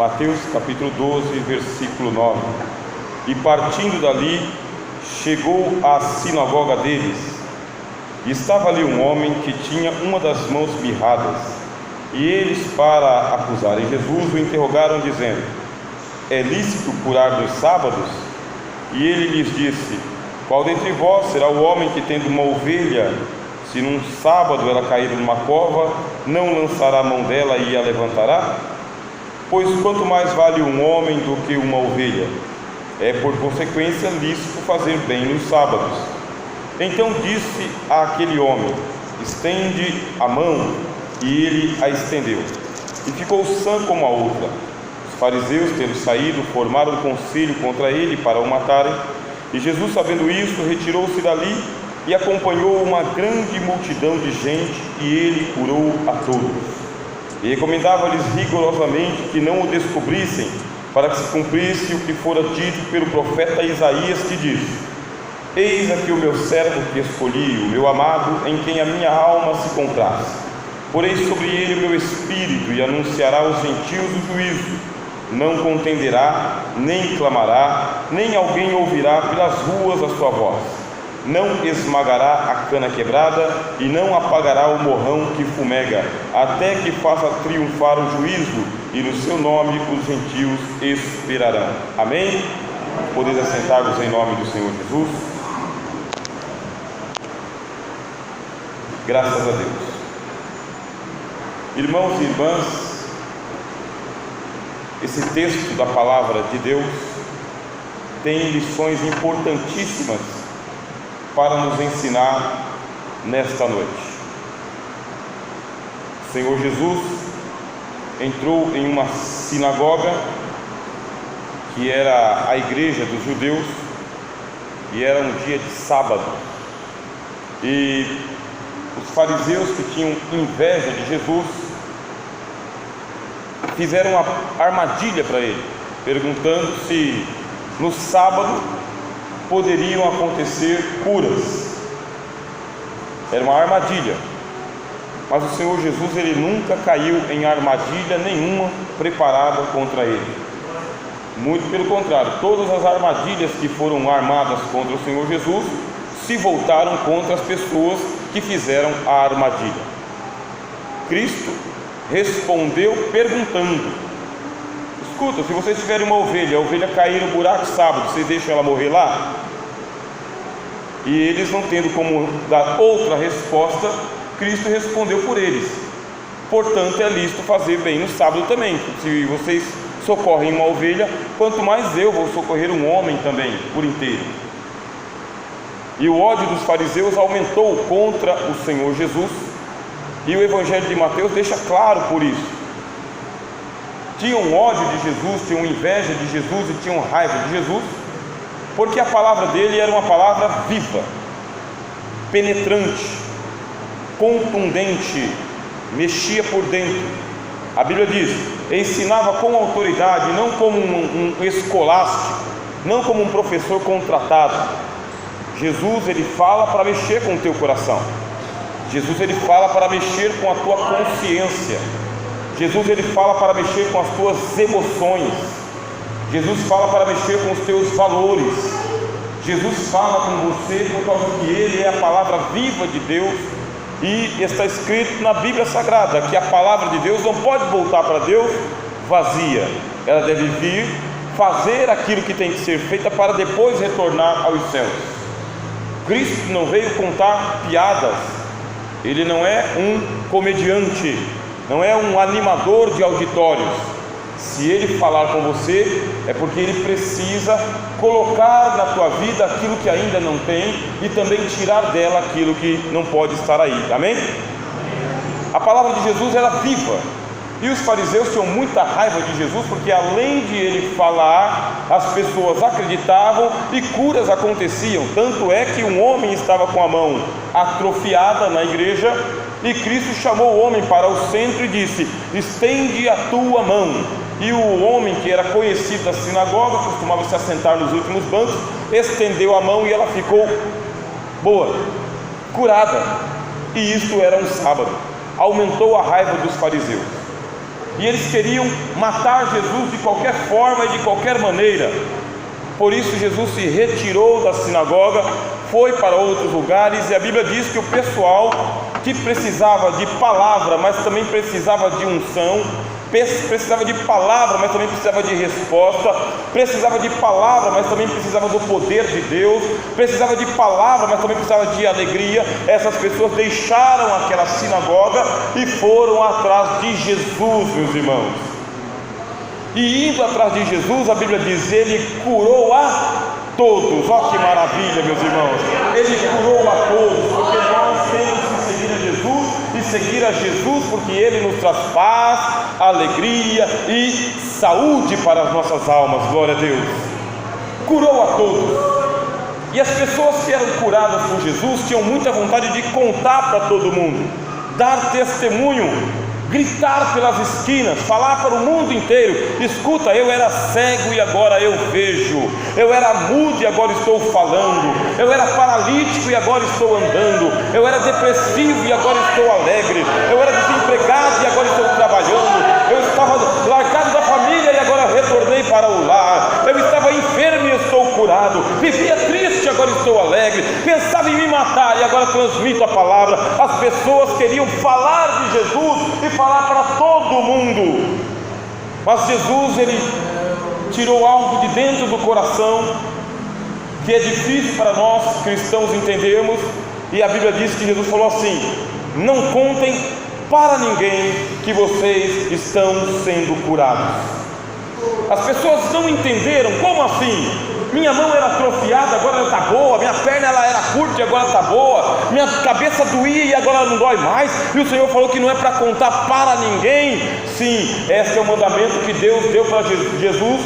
Mateus capítulo 12, versículo 9. E partindo dali, chegou à sinagoga deles, e estava ali um homem que tinha uma das mãos mirradas. E eles, para acusarem Jesus, o interrogaram, dizendo: é lícito curar nos sábados? E ele lhes disse: qual dentre vós será o homem que, tendo uma ovelha, se num sábado ela cair numa cova, não lançará a mão dela e a levantará? Pois quanto mais vale um homem do que uma ovelha? É por consequência lícito fazer bem nos sábados. Então disse àquele homem: estende a mão. E ele a estendeu, e ficou sã como a outra. Os fariseus, tendo saído, formaram um conselho contra ele para o matarem. E Jesus, sabendo isso, retirou-se dali e acompanhou uma grande multidão de gente, e ele curou a todos. E recomendava-lhes rigorosamente que não o descobrissem, para que se cumprisse o que fora dito pelo profeta Isaías, que diz: eis aqui o meu servo que escolhi, o meu amado, em quem a minha alma se compraz. Porei sobre ele o meu espírito, e anunciará aos gentios o juízo. Não contenderá, nem clamará, nem alguém ouvirá pelas ruas a sua voz. Não esmagará a cana quebrada, e não apagará o morrão que fumega, até que faça triunfar o juízo, e no seu nome os gentios esperarão. Amém? Podeis assentar-vos em nome do Senhor Jesus. Graças a Deus. Irmãos e irmãs, esse texto da palavra de Deus tem lições importantíssimas para nos ensinar nesta noite. O Senhor Jesus entrou em uma sinagoga, que era a igreja dos judeus, e era um dia de sábado, e os fariseus, que tinham inveja de Jesus, fizeram uma armadilha para ele, perguntando se no sábado poderiam acontecer curas. Era uma armadilha, mas o Senhor Jesus, ele nunca caiu em armadilha nenhuma preparada contra ele. Muito pelo contrário, todas as armadilhas que foram armadas contra o Senhor Jesus se voltaram contra as pessoas que fizeram a armadilha. Cristo respondeu perguntando: escuta, se vocês tiverem uma ovelha, a ovelha cair no buraco sábado, vocês deixam ela morrer lá? E eles, não tendo como dar outra resposta, Cristo respondeu por eles: portanto é lícito fazer bem no sábado também. Se vocês socorrem uma ovelha, quanto mais eu vou socorrer um homem também por inteiro. E o ódio dos fariseus aumentou contra o Senhor Jesus, e o Evangelho de Mateus deixa claro por isso. Tinham ódio de Jesus, tinham inveja de Jesus e tinham raiva de Jesus, porque a palavra dele era uma palavra viva, penetrante, contundente, mexia por dentro. A Bíblia diz: ensinava com autoridade, não como um escolástico, não como um professor contratado. Jesus, ele fala para mexer com o teu coração. Jesus, ele fala para mexer com a tua consciência. Jesus, ele fala para mexer com as tuas emoções. Jesus fala para mexer com os teus valores. Jesus fala com você por causa que ele é a palavra viva de Deus, e está escrito na Bíblia Sagrada que a palavra de Deus não pode voltar para Deus vazia. Ela deve vir fazer aquilo que tem que ser feita para depois retornar aos céus. Cristo não veio contar piadas, ele não é um comediante, não é um animador de auditórios. Se ele falar com você, é porque ele precisa colocar na tua vida aquilo que ainda não tem, e também tirar dela aquilo que não pode estar aí. Amém? A palavra de Jesus era viva, e os fariseus tinham muita raiva de Jesus, porque além de ele falar, as pessoas acreditavam e curas aconteciam. Tanto é que um homem estava com a mão atrofiada na igreja, e Cristo chamou o homem para o centro e disse: estende a tua mão. E o homem, que era conhecido da sinagoga, costumava se assentar nos últimos bancos, estendeu a mão e ela ficou boa, curada. E isto era um sábado. Aumentou a raiva dos fariseus. e eles queriam matar Jesus de qualquer forma e de qualquer maneira. Por isso Jesus se retirou da sinagoga, foi para outros lugares, e a Bíblia diz que o pessoal que precisava de palavra, mas também precisava de unção, precisava de palavra, mas também precisava de resposta, precisava de palavra, mas também precisava do poder de Deus, precisava de palavra, mas também precisava de alegria. Essas pessoas deixaram aquela sinagoga e foram atrás de Jesus, meus irmãos. E indo atrás de Jesus, a Bíblia diz, ele curou a todos. Ó que maravilha, meus irmãos, ele curou a todos, porque nós temos que seguir a Jesus, e seguir a Jesus porque ele nos traz paz, alegria e saúde para as nossas almas. Glória a Deus. Curou a todos, e as pessoas que eram curadas por Jesus tinham muita vontade de contar para todo mundo, dar testemunho, gritar pelas esquinas, falar para o mundo inteiro: escuta, eu era cego e agora eu vejo, eu era mudo e agora estou falando, eu era paralítico e agora estou andando, eu era depressivo e agora estou alegre, eu era desempregado e agora estou trabalhando, eu estava largado da família e agora retornei para o lar, eu estava enfermo e estou curado, vivia triste e agora estou alegre, pensava em me matar e agora transmito a palavra. As pessoas queriam falar de Jesus e falar para todo mundo, mas Jesus, ele tirou algo de dentro do coração que é difícil para nós cristãos entendermos, e a Bíblia diz que Jesus falou assim: não contem para ninguém que vocês estão sendo curados. As pessoas não entenderam. Como assim? Minha mão era atrofiada, agora ela está boa. Minha perna ela era curta e agora está boa. Minha cabeça doía e agora não dói mais. E o Senhor falou que não é para contar para ninguém. Sim, esse é o mandamento que Deus deu para Jesus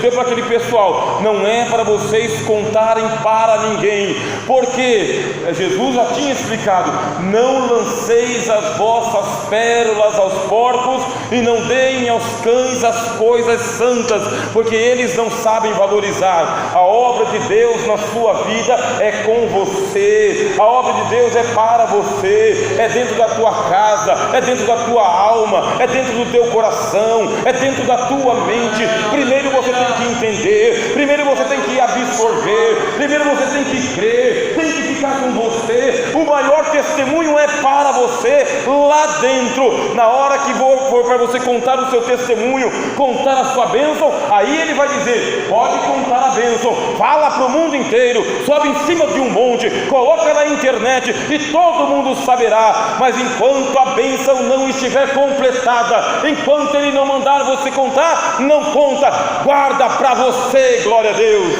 deu para aquele pessoal. Não é para vocês contarem para ninguém, porque Jesus já tinha explicado: não lanceis as vossas pérolas aos porcos e não deem aos cães as coisas santas, porque eles não sabem valorizar. A obra de Deus na sua vida é com você, a obra de Deus é para você, é dentro da tua casa, é dentro da tua alma, é dentro do teu coração, é dentro da tua mente. Primeiro você tem que entender, primeiro você tem que absorver, primeiro você tem que crer, tem que ficar com você. O maior testemunho é para você lá dentro. Na hora que for para você contar o seu testemunho, contar a sua bênção, aí ele vai dizer: pode contar a bênção, fala para o mundo inteiro, sobe em cima de um monte, coloca na internet e todo mundo saberá. Mas enquanto a bênção não estiver completada, enquanto ele não mandar você contar, não conta, guarda para você. Glória a Deus.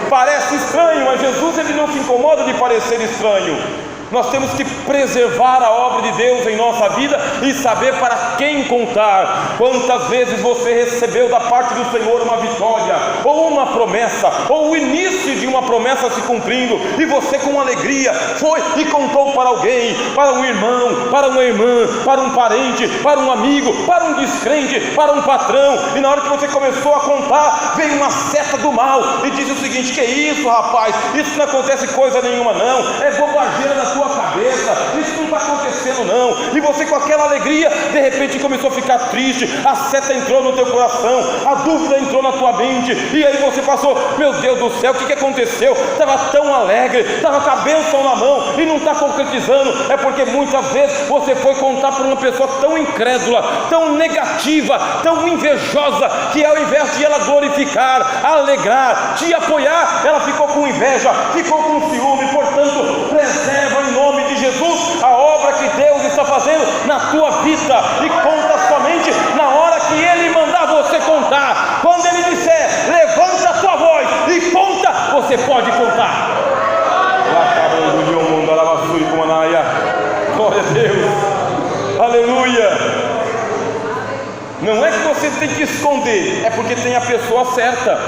Parece estranho, mas Jesus, ele não se incomoda de parecer estranho. Nós temos que preservar a obra de Deus em nossa vida e saber para quem contar. Quantas vezes você recebeu da parte do Senhor uma vitória, ou uma promessa, ou o início de uma promessa se cumprindo, e você com alegria foi e contou para alguém, para um irmão, para uma irmã, para um parente, para um amigo, para um descrente, para um patrão, e na hora que você começou a contar, veio uma seta do mal e disse o seguinte: que isso, rapaz, isso não acontece coisa nenhuma não, é bobageira da tua cabeça, isso não está acontecendo não. E você com aquela alegria, de repente começou a ficar triste, a seta entrou no teu coração, a dúvida entrou na tua mente, e aí você passou: meu Deus do céu, o que aconteceu? Estava tão alegre, estava com a bênção na mão e não está concretizando. É porque muitas vezes você foi contar para uma pessoa tão incrédula, tão negativa, tão invejosa, que ao invés de ela glorificar, alegrar, te apoiar, ela ficou com inveja, ficou com ciúme. Portanto, preserva em nome de Jesus a obra que Deus está fazendo na tua vida, e conta somente na hora que Ele mandar você contar. Quando Ele disser: levanta a tua voz e conta, você pode contar. Glória a Deus, aleluia. Não é que você tem que esconder, é porque tem a pessoa certa,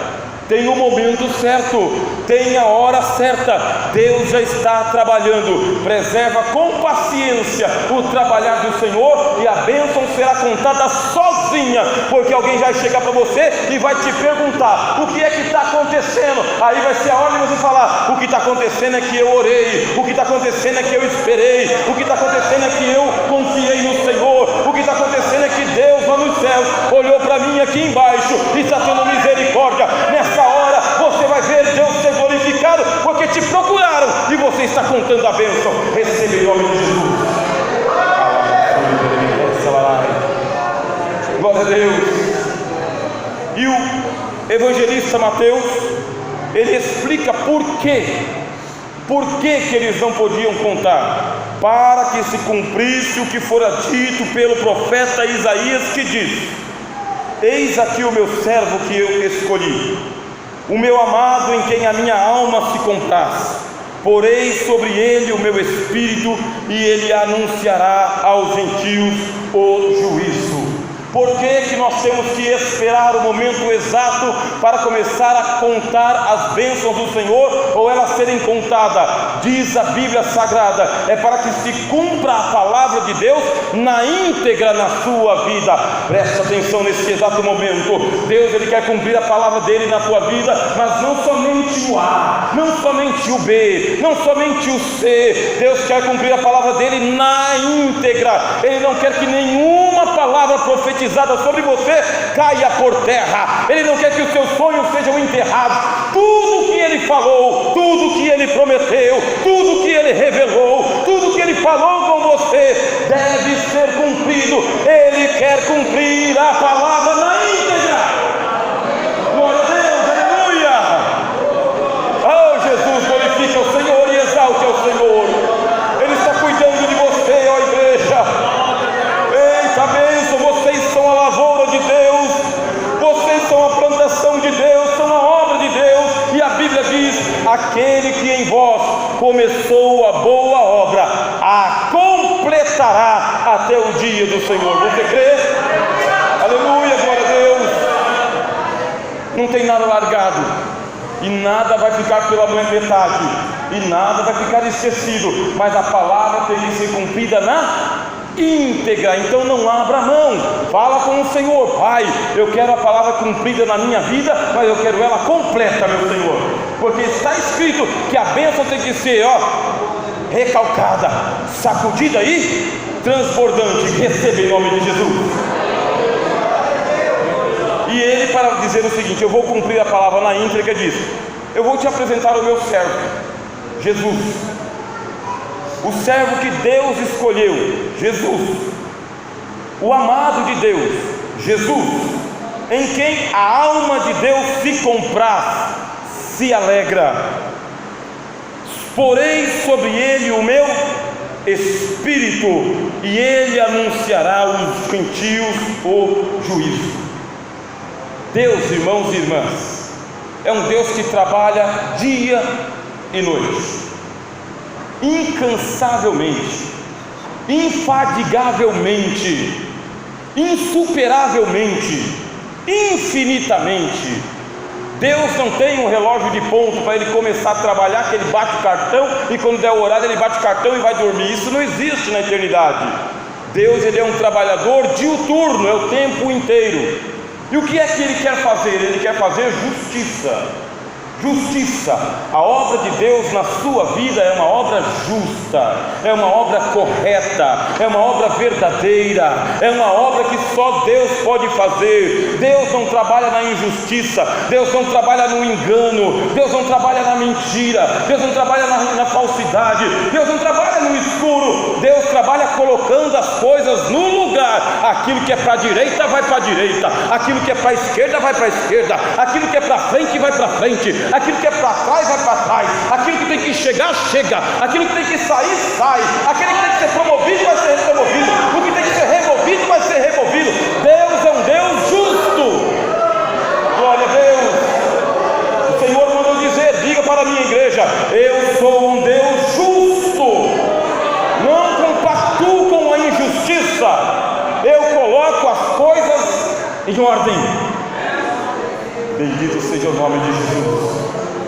tem o momento certo, tem a hora certa. Deus já está trabalhando. Preserva com paciência o trabalhar do Senhor, e a bênção será contada sozinha, porque alguém vai chegar para você e vai te perguntar: o que é que está acontecendo? Aí vai ser a hora de você falar: o que está acontecendo é que eu orei, o que está acontecendo é que eu esperei, o que está acontecendo é que eu confiei no Senhor, o que está acontecendo é que estava nos céus, olhou para mim aqui embaixo e está tendo misericórdia. Nessa hora você vai ver Deus ser glorificado, porque te procuraram e você está contando a bênção. Receba em nome de Jesus. Glória a Deus. E o evangelista Mateus, ele explica por que eles não podiam contar, para que se cumprisse o que fora dito pelo profeta Isaías, que diz: eis aqui o meu servo que eu escolhi, o meu amado, em quem a minha alma se compraz. Porei sobre ele o meu espírito, e ele anunciará aos gentios o juízo. Por que nós temos que esperar o momento exato para começar a contar as bênçãos do Senhor, ou elas serem contadas? Diz a Bíblia Sagrada, é para que se cumpra a palavra de Deus na íntegra na sua vida. Presta atenção nesse exato momento. Deus, Ele quer cumprir a palavra dEle na tua vida, mas não somente o A, não somente o B, não somente o C. Deus quer cumprir a palavra dEle na íntegra. Ele não quer que nenhuma palavra profetizada sobre você caia por terra. Ele não quer que os seus sonhos sejam enterrados. Tudo que Ele falou, tudo que Ele prometeu, tudo que Ele revelou, tudo que Ele falou com você deve ser cumprido. Ele quer cumprir a palavra na íntegra. Glória a Deus, aleluia. Oh Jesus, glorifique ao Senhor e exalte ao Senhor. Ele está cuidando de você, ó igreja. Eita bênção, vocês são a lavoura de Deus, vocês são a plantação de Deus, são a obra de Deus. E a Bíblia diz: aquele que em vós começou a boa obra, a completará até o dia do Senhor. Você crê? Aleluia, glória a Deus. Não tem nada largado, e nada vai ficar pela metade, e nada vai ficar esquecido, mas a palavra tem que ser cumprida na íntegra. Então não abra mão, fala com o Senhor: Pai, eu quero a palavra cumprida na minha vida, mas eu quero ela completa, meu Senhor, porque está escrito que a bênção tem que ser recalcada, sacudida e transbordante. Receba em nome de Jesus. E ele, para dizer o seguinte: eu vou cumprir a palavra na íntegra, diz: eu vou te apresentar o meu servo, Jesus, o servo que Deus escolheu, Jesus, o amado de Deus, Jesus, em quem a alma de Deus se compraz, se alegra. Porei sobre ele o meu espírito, e ele anunciará aos gentios o juízo. Deus, irmãos e irmãs, é um Deus que trabalha dia e noite, incansavelmente, infadigavelmente, insuperavelmente, infinitamente. Deus não tem um relógio de ponto para ele começar a trabalhar, que ele bate o cartão e quando der o horário ele bate o cartão e vai dormir. Isso não existe na eternidade. Deus, ele é um trabalhador diuturno, é o tempo inteiro. E o que é que ele quer fazer? Ele quer fazer justiça. Justiça. A obra de Deus na sua vida é uma obra justa, é uma obra correta, é uma obra verdadeira, é uma obra que só Deus pode fazer. Deus não trabalha na injustiça, Deus não trabalha no engano, Deus não trabalha na mentira, Deus não trabalha na falsidade, Deus não trabalha no escuro. Deus trabalha colocando as coisas no lugar. Aquilo que é para a direita vai para a direita, aquilo que é para a esquerda vai para a esquerda, aquilo que é para frente vai para frente, aquilo que é para trás vai para trás, aquilo que tem que chegar, chega, aquilo que tem que sair, sai, aquele que tem que ser promovido vai ser promovido, o que tem que ser removido vai ser removido. Deus é um Deus justo. Glória a Deus. O Senhor mandou dizer: diga para a minha igreja: eu sou um Deus justo, não compactuo com a injustiça, eu coloco as coisas em ordem. Bendito seja o nome de Jesus.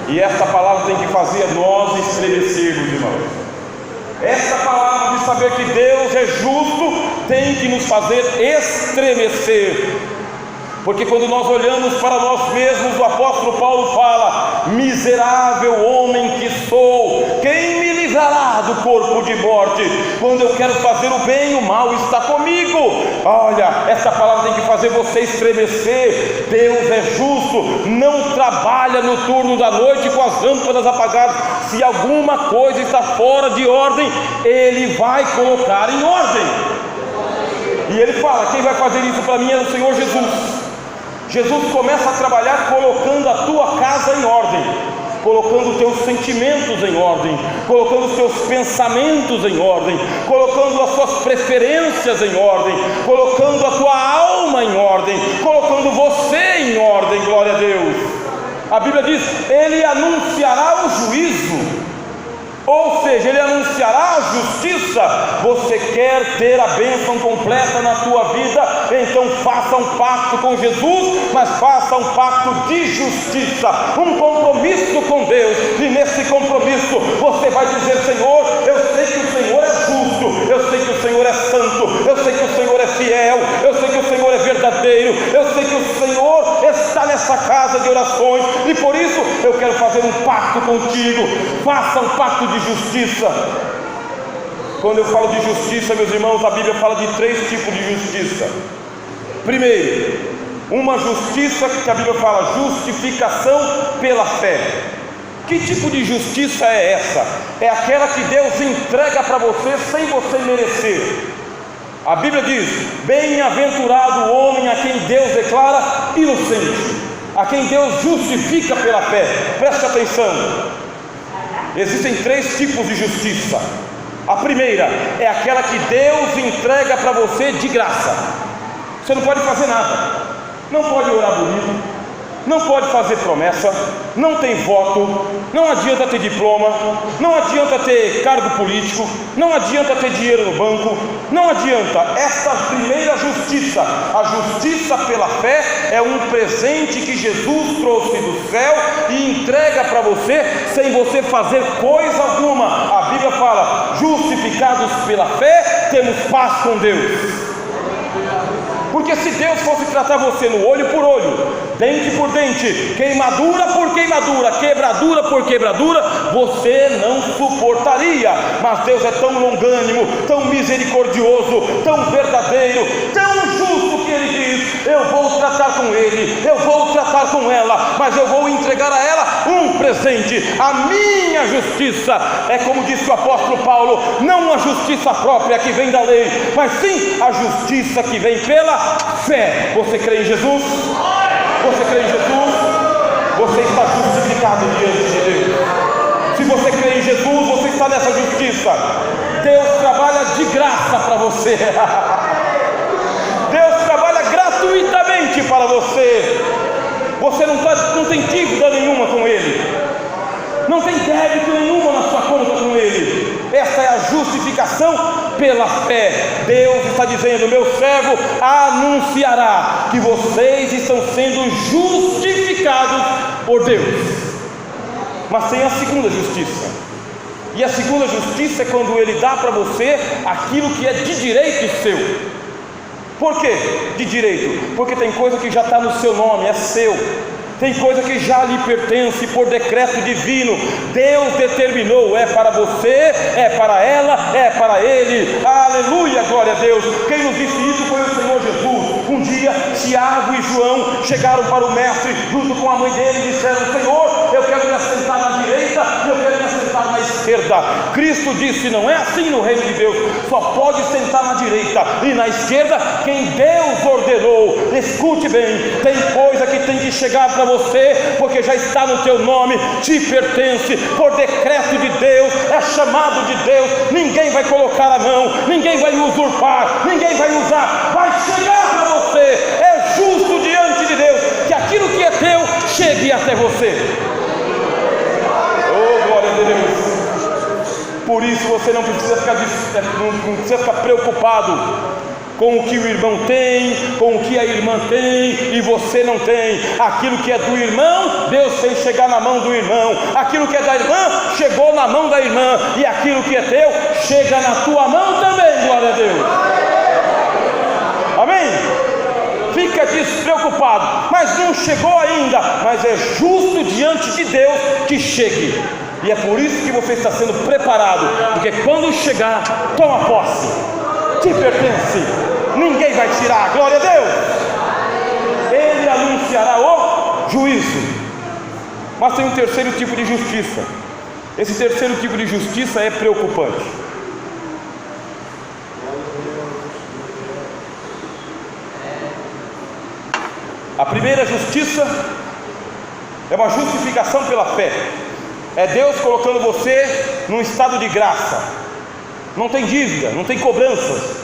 E esta palavra tem que fazer nós estremecermos, irmãos. Esta palavra de saber que Deus é justo tem que nos fazer estremecer. Porque quando nós olhamos para nós mesmos, o apóstolo Paulo fala: miserável homem que sou, quem me livrará do corpo de morte. Quando eu quero fazer o bem, o mal está comigo. Olha, essa palavra tem que fazer você estremecer. Deus é justo, não trabalha no turno da noite com as lâmpadas apagadas. Se alguma coisa está fora de ordem, Ele vai colocar em ordem. E Ele fala: quem vai fazer isso para mim é o Senhor Jesus. Jesus começa a trabalhar colocando a tua casa em ordem, colocando os teus sentimentos em ordem, colocando os teus pensamentos em ordem, colocando as tuas preferências em ordem, colocando a tua alma em ordem, colocando você em ordem. Glória a Deus. A Bíblia diz: Ele anunciará o juízo. Ou seja, Ele anunciará a justiça. Você quer ter a bênção completa na tua vida? Então faça um pacto com Jesus, mas faça um pacto de justiça, um compromisso com Deus. E nesse compromisso você vai dizer: Senhor, eu sei que o Senhor é justo, eu sei que o Senhor é santo, eu sei que o Senhor é fiel, eu sei que o Senhor é verdadeiro, eu sei que o Senhor está nessa casa de orações, e por isso eu quero fazer um pacto contigo. Faça um pacto de justiça. Quando eu falo de justiça, meus irmãos, a Bíblia fala de 3 tipos de justiça. Primeiro, uma justiça que a Bíblia fala: justificação pela fé. Que tipo de justiça é essa? É aquela que Deus entrega para você sem você merecer. A Bíblia diz: bem-aventurado o homem a quem Deus declara inocente, a quem Deus justifica pela fé. Preste atenção. Existem 3 tipos de justiça. A primeira é aquela que Deus entrega para você de graça. Você não pode fazer nada, não pode orar bonito, não pode fazer promessa, não tem voto, não adianta ter diploma, não adianta ter cargo político, não adianta ter dinheiro no banco, não adianta. Esta primeira justiça, a justiça pela fé, é um presente que Jesus trouxe do céu e entrega para você sem você fazer coisa alguma. A Bíblia fala: justificados pela fé, temos paz com Deus. Porque se Deus fosse tratar você no olho por olho, dente por dente, queimadura por queimadura, quebradura por quebradura, você não suportaria. Mas Deus é tão longânimo, tão misericordioso, tão verdadeiro, tão justo, que Ele diz: eu vou tratar com ele, eu vou tratar com ela, mas eu vou entregar a ela um presente, a minha justiça. É como disse o apóstolo Paulo: não a justiça própria que vem da lei, mas sim a justiça que vem pela fé. Você crê em Jesus? Você crê em Jesus? Você está justificado diante de Deus. Se você crê em Jesus, você está nessa justiça. Deus trabalha de graça para você. Deus trabalha gratuitamente para você. Você não tem dívida nenhuma com Ele, não tem débito nenhuma na sua conta com Ele. Essa é a justificação pela fé. Deus está dizendo: meu servo anunciará que vocês estão sendo justificados por Deus. Mas tem a segunda justiça. E a segunda justiça é quando Ele dá para você aquilo que é de direito seu. Por quê de direito? Porque tem coisa que já está no seu nome, é seu. Tem coisa que já lhe pertence por decreto divino. Deus determinou: é para você, é para ela, é para ele. Aleluia, glória a Deus. Quem nos disse isso foi o Senhor Jesus. Um dia Tiago e João chegaram para o mestre junto com a mãe dele e disseram: Senhor, eu quero me assentar na direita e eu quero me assentar na esquerda. Cristo disse: não é assim no reino de Deus. Só pode sentar na direita e na esquerda quem Deus ordenou. Escute bem, tem coisa que tem que chegar para você, porque já está no teu nome, te pertence, por decreto de Deus, é chamado de Deus. Ninguém vai colocar a mão, ninguém vai usurpar, ninguém vai usar, vai chegar para você. É justo diante de Deus que aquilo que é teu chegue até você. Oh, glória a Deus. Por isso você não precisa ficar preocupado com o que o irmão tem, com o que a irmã tem e você não tem. Aquilo que é do irmão, Deus fez chegar na mão do irmão. Aquilo que é da irmã, chegou na mão da irmã. E aquilo que é teu, chega na tua mão também. Glória a Deus. Amém? Fica despreocupado, mas não chegou ainda. Mas é justo diante de Deus que chegue. E é por isso que você está sendo preparado, porque quando chegar, toma posse, te pertence, ninguém vai tirar. Glória a Deus. Ele anunciará o juízo. Mas tem um terceiro tipo de justiça. Esse terceiro tipo de justiça é preocupante. A primeira justiça é uma justificação pela fé. É Deus colocando você num estado de graça. Não tem dívida, não tem cobranças,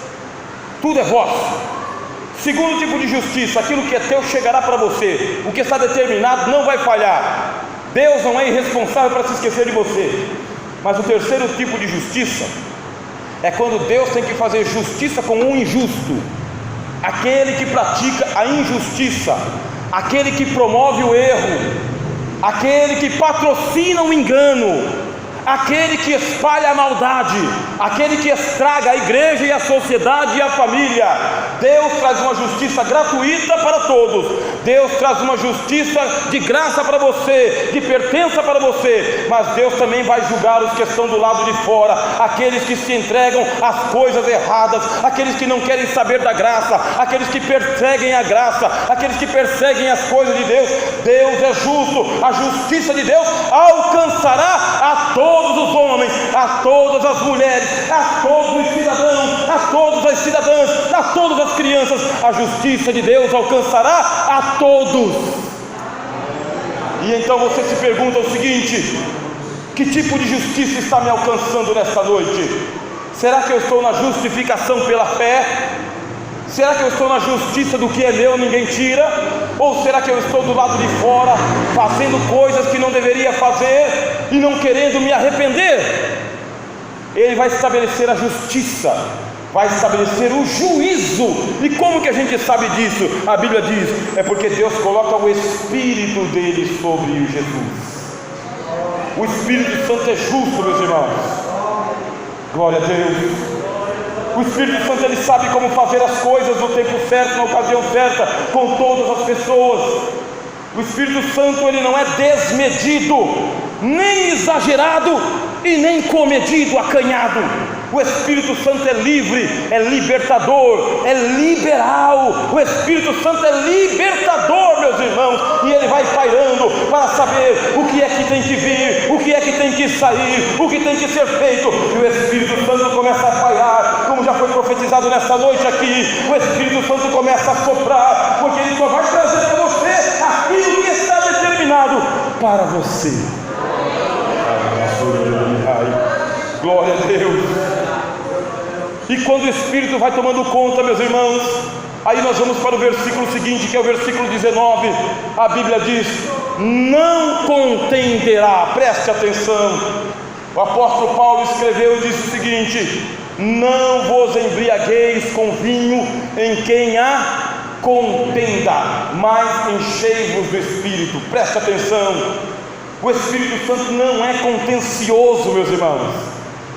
tudo é vosso. Segundo tipo de justiça, aquilo que é teu chegará para você. O que está determinado não vai falhar. Deus não é irresponsável para se esquecer de você. Mas o terceiro tipo de justiça é quando Deus tem que fazer justiça com um injusto, aquele que pratica a injustiça, aquele que promove o erro, aquele que patrocina o engano, aquele que espalha a maldade, aquele que estraga a igreja e a sociedade e a família. Deus traz uma justiça gratuita para todos. Deus traz uma justiça de graça para você, de pertença para você. Mas Deus também vai julgar os que estão do lado de fora, aqueles que se entregam às coisas erradas, aqueles que não querem saber da graça, aqueles que perseguem a graça, aqueles que perseguem as coisas de Deus. Deus é justo. A justiça de Deus alcançará a todos os homens, a todas as mulheres, a todos os cidadãos, a todas as cidadãs, a todas as crianças. A justiça de Deus alcançará a todos. E então você se pergunta o seguinte: que tipo de justiça está me alcançando nesta noite? Será que eu estou na justificação pela fé? Será que eu estou na justiça do que é meu, ninguém tira? Ou será que eu estou do lado de fora, fazendo coisas que não deveria fazer e não querendo me arrepender? Ele vai estabelecer a justiça, vai estabelecer o juízo. E como que a gente sabe disso? A Bíblia diz, é porque Deus coloca o Espírito dele sobre Jesus. O Espírito Santo é justo, meus irmãos. Glória a Deus. O Espírito Santo, ele sabe como fazer as coisas no tempo certo, na ocasião certa, com todas as pessoas. O Espírito Santo, ele não é desmedido, nem exagerado e nem comedido, acanhado. O Espírito Santo é livre, é libertador, é liberal. O Espírito Santo é libertador, meus irmãos, e ele vai pairando para saber o que é que tem que vir, o que é que tem que sair, o que tem que ser feito. E o Espírito Santo começa a pairar, como já foi profetizado nesta noite aqui. O Espírito Santo começa a soprar, porque ele só vai trazer para você aquilo que está determinado para você. Glória a Deus. E quando o Espírito vai tomando conta, meus irmãos, aí nós vamos para o versículo seguinte, que é o versículo 19. A Bíblia diz: não contenderá. Preste atenção. O apóstolo Paulo escreveu e disse o seguinte: não vos embriagueis com vinho em quem há contenda, mas enchei-vos do Espírito. Preste atenção. O Espírito Santo não é contencioso, meus irmãos,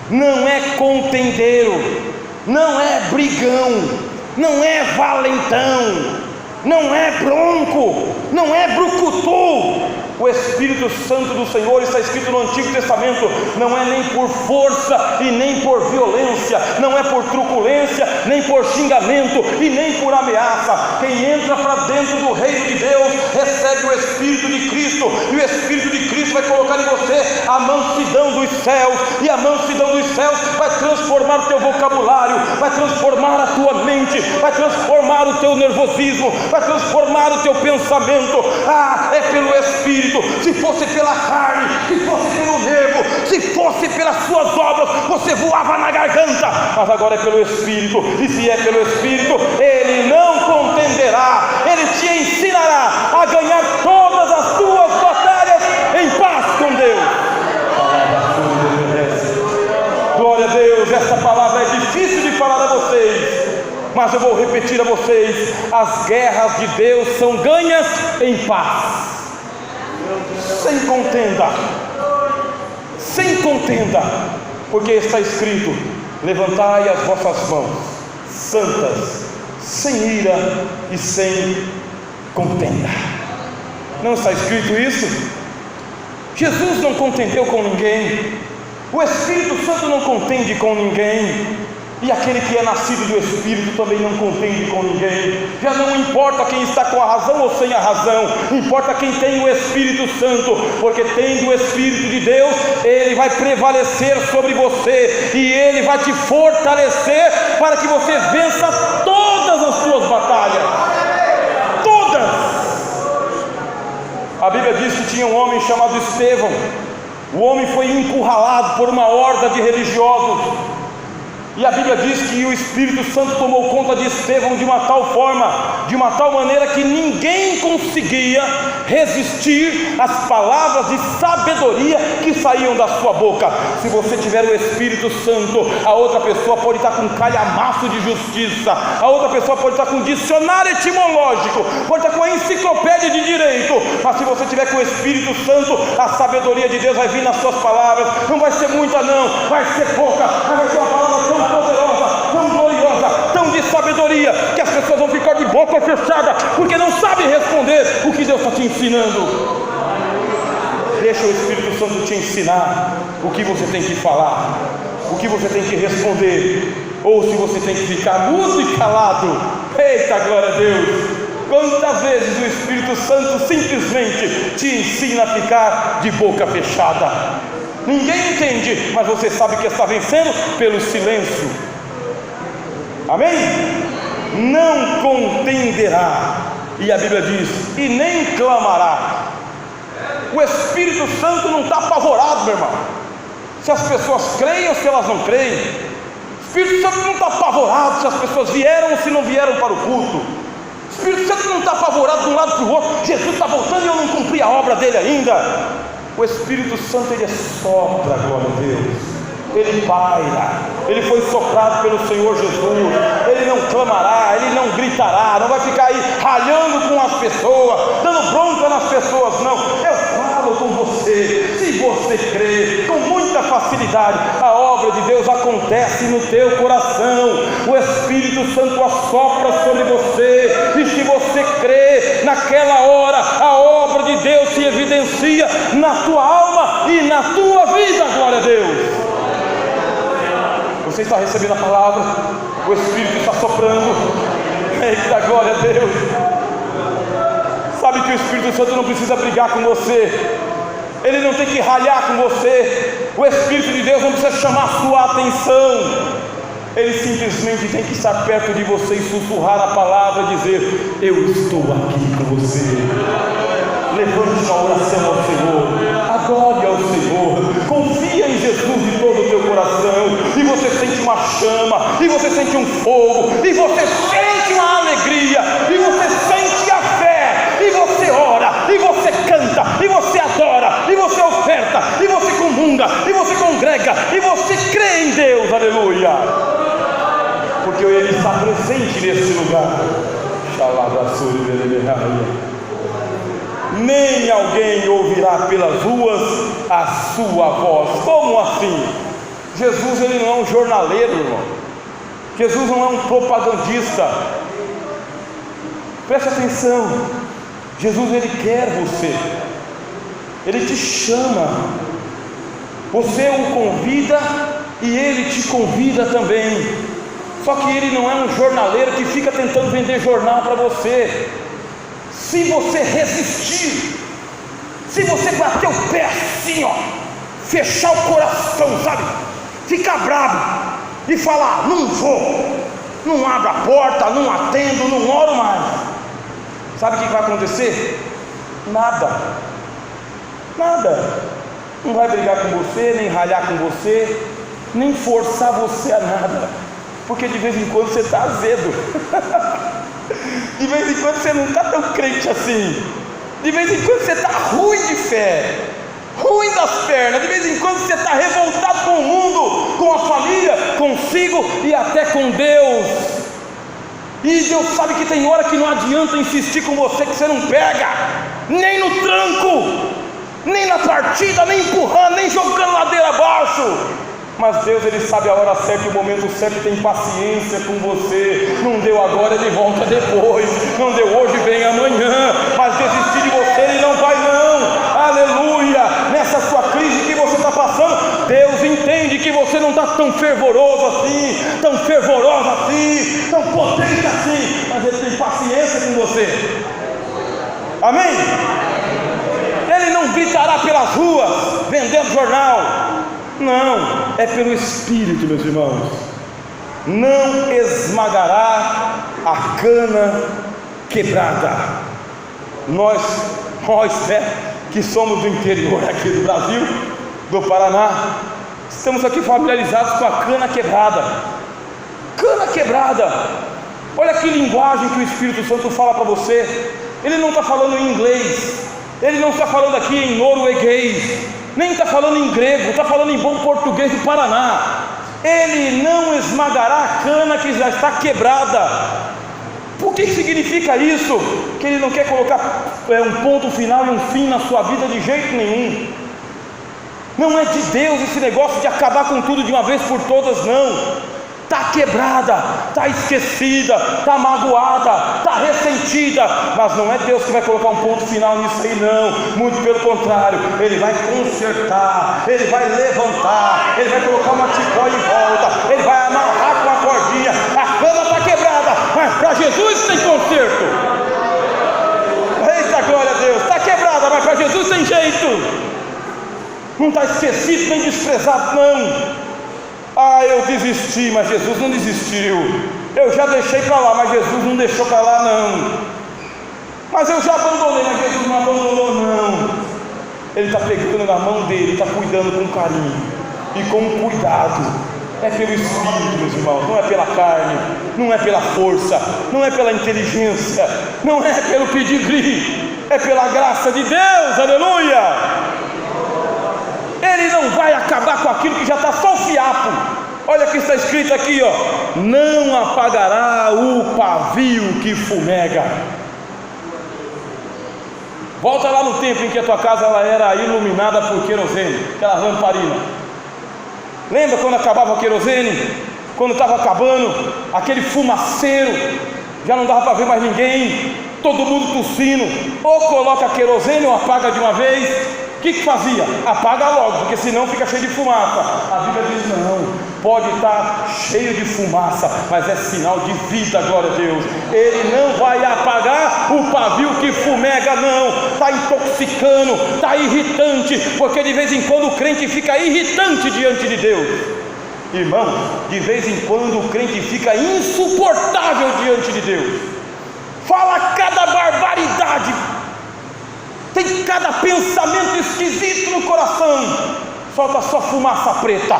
não é contendeiro, não é brigão, não é valentão, não é bronco, não é brucutu. O Espírito Santo do Senhor, está escrito no Antigo Testamento, não é nem por força e nem por violência, não é por truculência, nem por xingamento e nem por ameaça. Quem entra para dentro do reino de Deus recebe o Espírito de Cristo, e o Espírito de Cristo vai colocar em você a mansidão dos céus, e a mansidão dos céus vai transformar o teu vocabulário, vai transformar a tua mente, vai transformar o teu nervosismo, vai transformar o teu pensamento. É pelo Espírito. Se fosse pela carne, se fosse pelo nervo, se fosse pelas suas obras, você voava na garganta. Mas agora é pelo Espírito. E se é pelo Espírito, ele não contenderá, ele te ensinará a ganhar todas as tuas batalhas em paz com Deus. Glória a Deus. Essa palavra é difícil de falar a vocês, mas eu vou repetir a vocês: as guerras de Deus são ganhas em paz, sem contenda, sem contenda, porque está escrito: levantai as vossas mãos santas, sem ira e sem contenda. Não está escrito isso? Jesus não contendeu com ninguém, o Espírito Santo não contende com ninguém, e aquele que é nascido do Espírito também não contende com ninguém. Já não importa quem está com a razão ou sem a razão, importa quem tem o Espírito Santo, porque tendo o Espírito de Deus, ele vai prevalecer sobre você, e ele vai te fortalecer para que você vença todas as suas batalhas, todas. A Bíblia diz que tinha um homem chamado Estevão. O homem foi encurralado por uma horda de religiosos, e a Bíblia diz que o Espírito Santo tomou conta de Estevão de uma tal forma, de uma tal maneira que ninguém conseguia resistir às palavras de sabedoria que saíam da sua boca. Se você tiver o Espírito Santo, a outra pessoa pode estar com um calhamaço de justiça, a outra pessoa pode estar com um dicionário etimológico, pode estar com a enciclopédia de direito, mas se você tiver com o Espírito Santo, a sabedoria de Deus vai vir nas suas palavras. Não vai ser muita não, vai ser pouca, mas vai ser uma palavra tão poderosa, tão gloriosa, tão de sabedoria, que as pessoas vão ficar de boca fechada, porque não sabem responder o que Deus está te ensinando. Deixa o Espírito Santo te ensinar o que você tem que falar, o que você tem que responder, ou se você tem que ficar mudo e calado. Eita, glória a Deus! Quantas vezes o Espírito Santo simplesmente te ensina a ficar de boca fechada? Ninguém entende, mas você sabe que está vencendo pelo silêncio. Amém? Não contenderá, e a Bíblia diz, e nem clamará. O Espírito Santo não está apavorado, meu irmão, se as pessoas creem ou se elas não creem. O Espírito Santo não está apavorado se as pessoas vieram ou se não vieram para o culto. O Espírito Santo não está apavorado de um lado para o outro. Jesus está voltando e eu não cumpri a obra dele ainda. O Espírito Santo, ele sopra, glória a Deus, ele paira, ele foi soprado pelo Senhor Jesus. Ele não clamará, ele não gritará, não vai ficar aí ralhando com as pessoas, dando bronca nas pessoas, não. Eu falo com você, se você crê, com muita facilidade, a obra de Deus acontece no teu coração. O Espírito Santo assopra sobre você, e se você crê, naquela hora a obra de Deus se evidencia na tua alma e na tua vida, glória a Deus. Você está recebendo a palavra, o Espírito está soprando. Eita, glória a Deus. Sabe que o Espírito Santo não precisa brigar com você, ele não tem que ralhar com você. O Espírito de Deus não precisa chamar a sua atenção, ele simplesmente tem que estar perto de você e sussurrar a palavra e dizer: eu estou aqui com você. Levante uma oração ao Senhor, adore ao Senhor, confia em Jesus de todo o teu coração, e você sente uma chama, e você sente um fogo, e você sente uma alegria, e você sente a fé, e você ora, e você canta, e você adora, e você oferta, e você comunga, e você congrega, e você crê em Deus, aleluia, porque Ele está presente nesse lugar. Nem alguém ouvirá pelas ruas a sua voz. Como assim? Jesus, ele não é um jornaleiro, irmão. Jesus não é um propagandista. Preste atenção. Jesus, ele quer você, ele te chama, você o convida e ele te convida também. Só que ele não é um jornaleiro que fica tentando vender jornal para você. Se você resistir, se você bater o pé assim, ó, fechar o coração, sabe, ficar bravo e falar: não vou, não abro a porta, não atendo, não oro mais, sabe o que vai acontecer? Nada, não vai brigar com você, nem ralhar com você, nem forçar você a nada, porque de vez em quando você está azedo. De vez em quando você não está tão crente assim. De vez em quando você está ruim de fé, ruim das pernas. De vez em quando você está revoltado com o mundo, com a família, consigo e até com Deus. E Deus sabe que tem hora que não adianta insistir com você, que você não pega, nem no tranco, nem na partida, nem empurrando, nem jogando ladeira abaixo. Mas Deus, ele sabe a hora certa e o momento certo, tem paciência com você. Não deu agora, ele volta depois. Não deu hoje, vem amanhã. Mas desistir de você ele não vai não. Aleluia. Nessa tão fervoroso assim, tão fervorosa assim, tão potente assim, mas Ele tem paciência com você. Amém? Ele não gritará pelas ruas vendendo jornal. Não, é pelo Espírito, meus irmãos. Não esmagará a cana quebrada. Nós que somos do interior aqui do Brasil, do Paraná, estamos aqui familiarizados com a cana quebrada. Cana quebrada. Olha que linguagem que o Espírito Santo fala para você. Ele não está falando em inglês, ele não está falando aqui em norueguês, nem está falando em grego, está falando em bom português do Paraná. Ele não esmagará a cana que já está quebrada. Por que significa isso? Que Ele não quer colocar um ponto final e um fim na sua vida de jeito nenhum. Não é de Deus esse negócio de acabar com tudo de uma vez por todas, não. Está quebrada, está esquecida, está magoada, está ressentida, mas não é Deus que vai colocar um ponto final nisso aí, não. Muito pelo contrário, Ele vai consertar, Ele vai levantar, Ele vai colocar uma tipóia em volta, Ele vai amarrar com a cordinha. A cana está quebrada, mas para Jesus tem conserto. Eita glória a Deus, está quebrada, mas para Jesus tem jeito. Não está esquecido nem desprezado, não. Eu desisti, mas Jesus não desistiu. Eu já deixei para lá, mas Jesus não deixou para lá, não. Mas eu já abandonei, mas Jesus não abandonou, não. Ele está pegando na mão dele, está cuidando com carinho e com cuidado. É pelo Espírito, meus irmãos, não é pela carne, não é pela força, não é pela inteligência, não é pelo pedigree, é pela graça de Deus, aleluia. Ele não vai acabar com aquilo que já está só o fiapo. Olha o que está escrito aqui, ó: não apagará o pavio que fumega. Volta lá no tempo em que a tua casa ela era iluminada por querosene, aquela lamparina. Lembra quando acabava o querosene? Quando estava acabando, aquele fumaceiro, já não dava para ver mais ninguém, todo mundo tossindo. Ou coloca querosene ou apaga de uma vez. O que fazia? Apaga logo, porque senão fica cheio de fumaça. A Bíblia diz: não, pode estar cheio de fumaça, mas é sinal de vida, glória a Deus. Ele não vai apagar o pavio que fumega, não. Está intoxicando, está irritante, porque de vez em quando o crente fica irritante diante de Deus. Irmão, de vez em quando o crente fica insuportável diante de Deus. Fala cada barbaridade, tem cada pensamento esquisito no coração, solta só fumaça preta.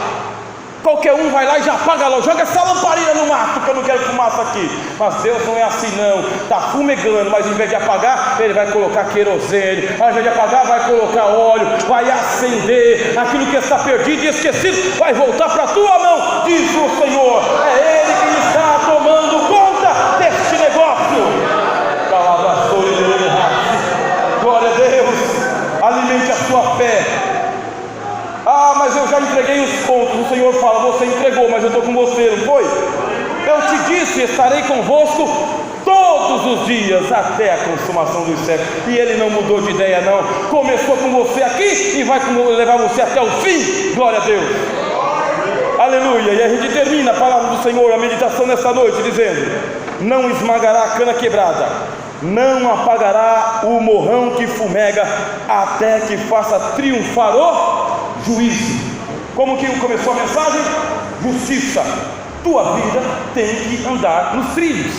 Qualquer um vai lá e já apaga logo, joga essa lamparina no mato, que eu não quero fumaça aqui. Mas Deus não é assim, não. Está fumegando, mas em vez de apagar, Ele vai colocar querosene. Ao invés de apagar, vai colocar óleo, vai acender. Aquilo que está perdido e esquecido vai voltar para a tua mão, diz o Senhor. É Ele que está tomando conta deste negócio. Glória a Deus. Alimente a sua fé. Mas eu já entreguei os pontos. O Senhor fala: você entregou, mas eu estou com você, não foi? Eu te disse: estarei convosco todos os dias até a consumação dos séculos. E Ele não mudou de ideia, não. Começou com você aqui e vai levar você até o fim. Glória a Deus. Aleluia. E a gente termina a palavra do Senhor, a meditação nessa noite, dizendo: não esmagará a cana quebrada, não apagará o morrão que fumega, até que faça triunfar o juízo. Como que começou a mensagem? Justiça. Tua vida tem que andar nos trilhos.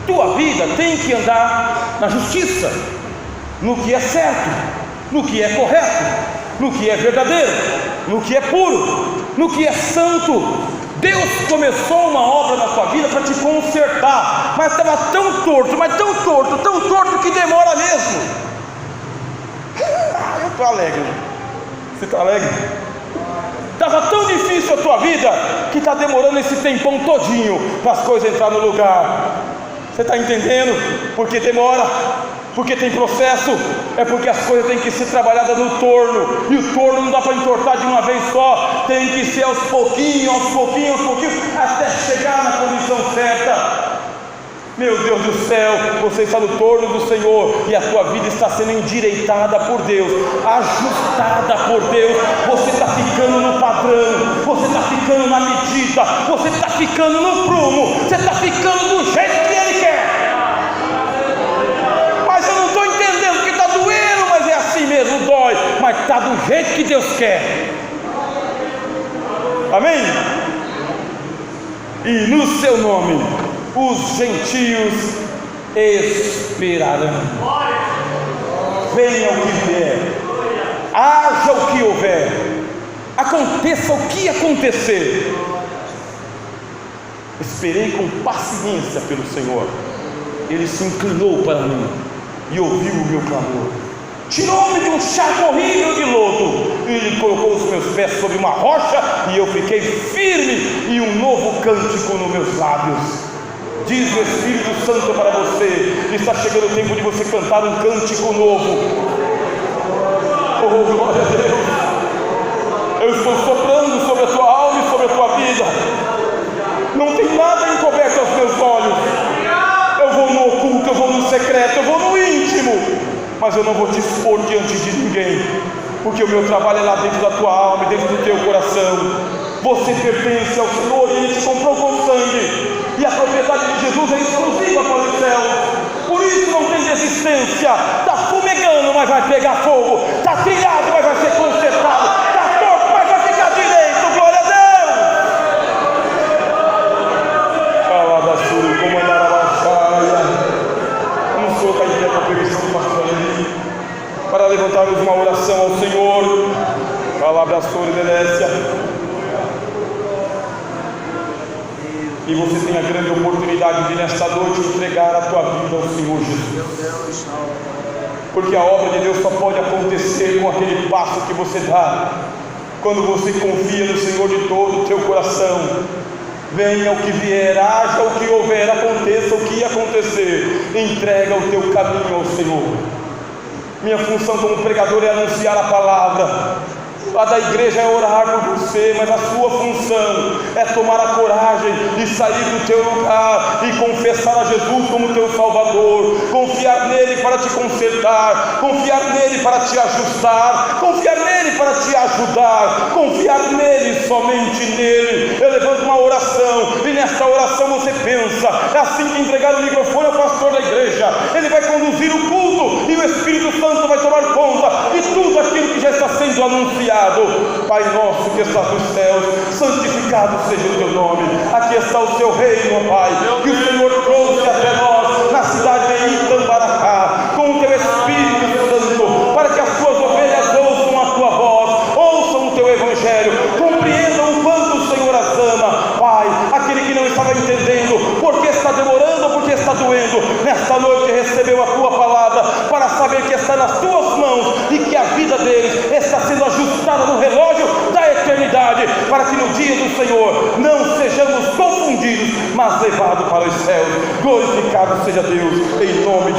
Tua vida tem que andar na justiça, no que é certo, no que é correto, no que é verdadeiro, no que é puro, no que é santo. Deus começou uma obra na tua vida para te consertar, mas estava tão torto, mas tão torto que demora mesmo. Eu estou alegre. Você está alegre? Estava tão difícil a tua vida que está demorando esse tempão todinho para as coisas entrar no lugar. Você está entendendo? Porque demora, porque tem processo, é porque as coisas têm que ser trabalhadas no torno, e o torno não dá para entortar de uma vez só, tem que ser aos pouquinhos, até chegar na condição certa. Meu Deus do céu, você está no torno do Senhor e a tua vida está sendo endireitada por Deus, ajustada por Deus. Você está ficando no padrão, você está ficando na medida, você está ficando no prumo, você está ficando do jeito que Ele quer. Mas eu não estou entendendo que está doendo, mas é assim mesmo, dói, mas está do jeito que Deus quer. Amém? E no seu nome os gentios esperarão. Venha o que vier, haja o que houver, aconteça o que acontecer, esperei com paciência pelo Senhor. Ele se inclinou para mim e ouviu o meu clamor, tirou-me de um charco horrível de lodo e colocou os meus pés sobre uma rocha, e eu fiquei firme, e um novo cântico nos meus lábios. Diz o Espírito Santo para você: está chegando o tempo de você cantar um cântico novo. Oh, glória a Deus! Eu estou soprando sobre a tua alma e sobre a tua vida. Não tem nada encoberto aos meus olhos. Eu vou no oculto, eu vou no secreto, eu vou no íntimo, mas eu não vou te expor diante de ninguém, porque o meu trabalho é lá dentro da tua alma e dentro do teu coração. Você pertence ao Senhor e Ele te comprou com sangue, e a propriedade de Jesus é exclusiva para os céus. Por isso não tem desistência. Está fumegando, mas vai pegar fogo. Está trilhado, mas vai ser consertado. Está torto, mas vai ficar direito. Glória a Deus. Calabasuri, comandar a baixaia. Não sou da ideia para a permissão do pastor ali, para levantarmos uma oração ao Senhor. Calabasuri, Delécia. E você tem a grande oportunidade de nesta noite entregar a tua vida ao Senhor Jesus, porque a obra de Deus só pode acontecer com aquele passo que você dá, quando você confia no Senhor de todo o teu coração. Venha o que vier, haja o que houver, aconteça o que acontecer, entrega o teu caminho ao Senhor. Minha função como pregador é anunciar a palavra. A da igreja é orar por você, mas a sua função é tomar a coragem de sair do teu lugar e confessar a Jesus como teu Salvador, confiar nele para te consertar, confiar nele para te ajustar, confiar nele para te ajudar, confiar nele, somente nele. Eu levanto uma oração, e nesta oração você pensa: assim que entregar o microfone ao pastor da igreja, ele vai conduzir o culto, e o Espírito Santo vai tomar conta de tudo aquilo que já está sendo anunciado. Pai nosso que estás nos céus, santificado seja o teu nome. Aqui está o seu reino, ó Pai, que o Senhor trouxe até nós na cidade de Itambaracá, com o teu Espírito Santo, para que as tuas ovelhas ouçam a tua voz, ouçam o teu evangelho, compreendam o quanto o Senhor as ama. Pai, aquele que não estava entendendo porque está demorando ou porque está doendo, nesta noite recebeu a tua palavra para saber que está nas tuas mãos e que a vida deles está sendo ajustada no relógio da eternidade, para que no dia do Senhor não sejamos confundidos, mas levados para os céus. Glorificado seja Deus, em nome de